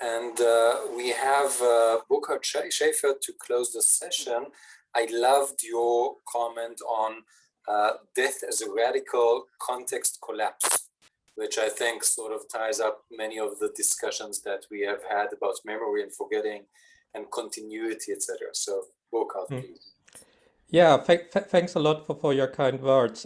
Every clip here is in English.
We have Burkhard Schafer to close the session. I loved your comment on death as a radical context collapse, which I think sort of ties up many of the discussions that we have had about memory and forgetting and continuity, etc. So, Burkhard, please. Yeah, thanks a lot for your kind words.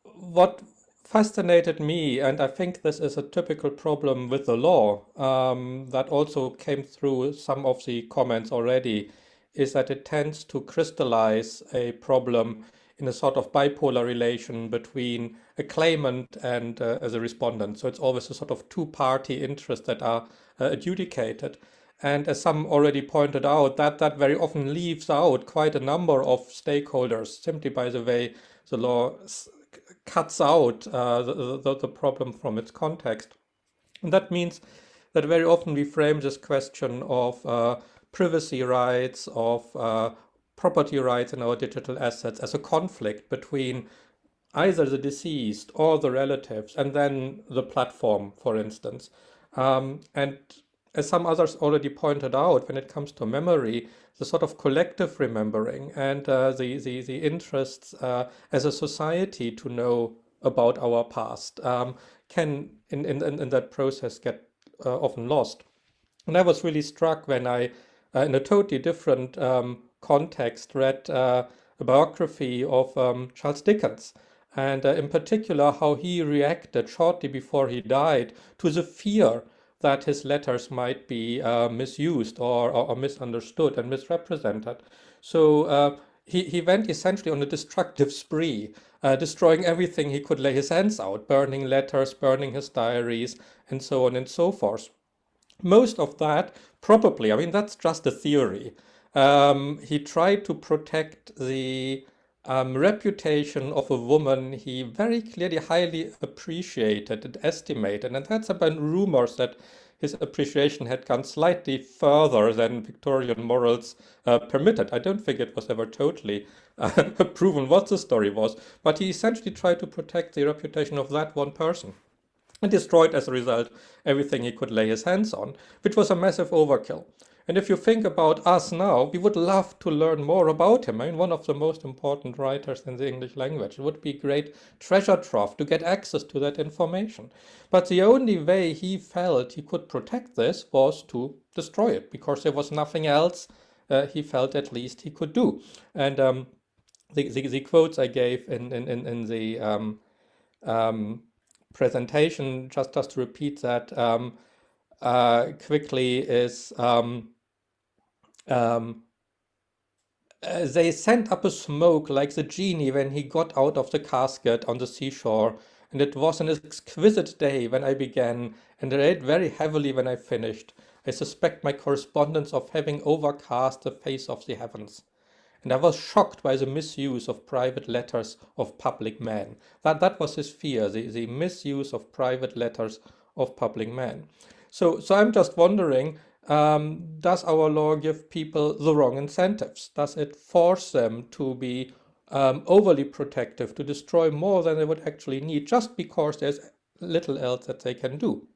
What fascinated me, and I think this is a typical problem with the law, that also came through some of the comments already, is that it tends to crystallize a problem in a sort of bipolar relation between a claimant and as a respondent. So it's always a sort of two-party interests that are adjudicated. And as some already pointed out, that very often leaves out quite a number of stakeholders simply by the way the law cuts out the problem from its context. And that means that very often we frame this question of privacy rights, of property rights in our digital assets as a conflict between either the deceased or the relatives, and then the platform, for instance. And as some others already pointed out, when it comes to memory, the sort of collective remembering and the interests as a society to know about our past can, in that process, get often lost. And I was really struck when I, in a totally different context, read a biography of Charles Dickens, and in particular how he reacted shortly before he died to the fear that his letters might be misused or misunderstood and misrepresented. So he went essentially on a destructive spree, destroying everything he could lay his hands out, burning letters, burning his diaries, and so on and so forth. Most of that, probably, I mean, that's just a theory. He tried to protect the reputation of a woman he very clearly highly appreciated and estimated. And that's about rumors that his appreciation had gone slightly further than Victorian morals permitted. I don't think it was ever totally proven what the story was, but he essentially tried to protect the reputation of that one person and destroyed as a result everything he could lay his hands on, which was a massive overkill. And if you think about us now, we would love to learn more about him. I mean, one of the most important writers in the English language. It would be a great treasure trove to get access to that information. But the only way he felt he could protect this was to destroy it, because there was nothing else he felt at least he could do. And the quotes I gave in the presentation, just to repeat that quickly, is they sent up a smoke like the genie when he got out of the casket on the seashore, and it was an exquisite day when I began, and I read very heavily when I finished. I suspect my correspondence of having overcast the face of the heavens. And I was shocked by the misuse of private letters of public men. That was his fear, the misuse of private letters of public men. So I'm just wondering, does our law give people the wrong incentives? Does it force them to be overly protective, to destroy more than they would actually need, just because there's little else that they can do?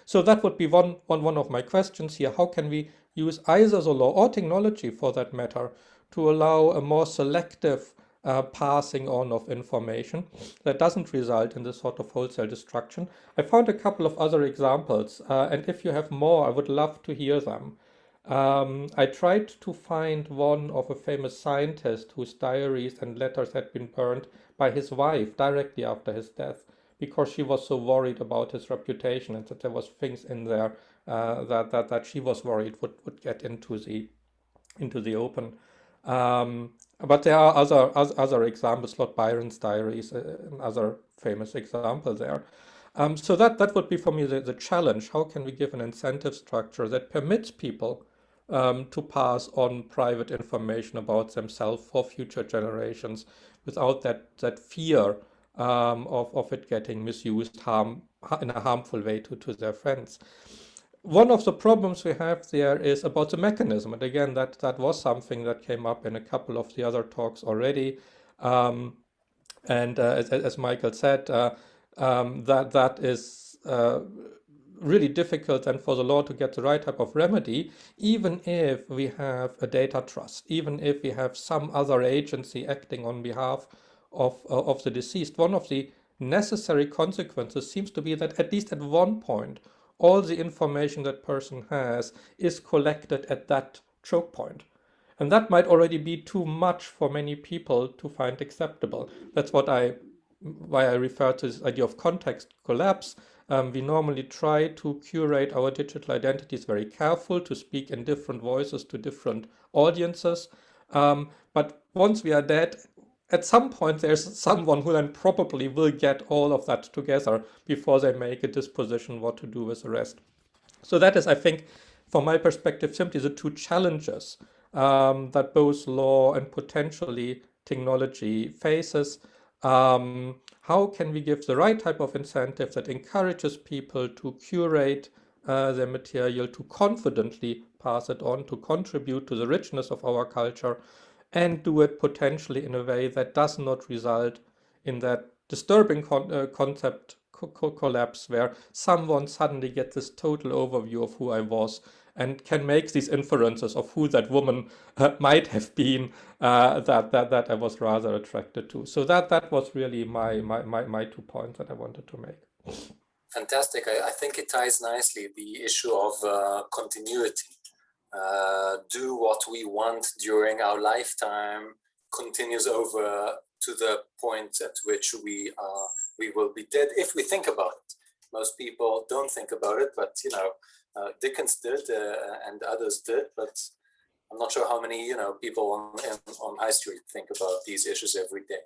So that would be one of my questions here. How can we use either the law or technology, for that matter, to allow a more selective passing on of information that doesn't result in this sort of wholesale destruction? I found a couple of other examples, and if you have more, I would love to hear them. I tried to find one of a famous scientist whose diaries and letters had been burned by his wife directly after his death, because she was so worried about his reputation, and that there was things in there that she was worried would get into the open. But there are other examples, Lord Byron's diaries, another famous example there. So that would be for me the challenge. How can we give an incentive structure that permits people to pass on private information about themselves for future generations without that fear of it getting misused in a harmful way to their friends? One of the problems we have there is about the mechanism. And again, that was something that came up in a couple of the other talks already. And as Michael said, that is really difficult then for the law to get the right type of remedy, even if we have a data trust, even if we have some other agency acting on behalf of the deceased. One of the necessary consequences seems to be that at least at one point, all the information that person has is collected at that choke point. And that might already be too much for many people to find acceptable. That's why I refer to this idea of context collapse. We normally try to curate our digital identities very careful to speak in different voices to different audiences. But once we are dead, at some point there's someone who then probably will get all of that together before they make a disposition what to do with the rest. So that is, I think, from my perspective, simply the two challenges that both law and potentially technology faces. How can we give the right type of incentive that encourages people to curate their material, to confidently pass it on, to contribute to the richness of our culture, and do it potentially in a way that does not result in that disturbing concept collapse where someone suddenly gets this total overview of who I was and can make these inferences of who that woman might have been that I was rather attracted to. So that was really my 2 points that I wanted to make. Fantastic. I think it ties nicely the issue of continuity. Do what we want during our lifetime continues over to the point at which we will be dead if we think about it. Most people don't think about it, but Dickens did and others did, but I'm not sure how many people on High Street think about these issues every day.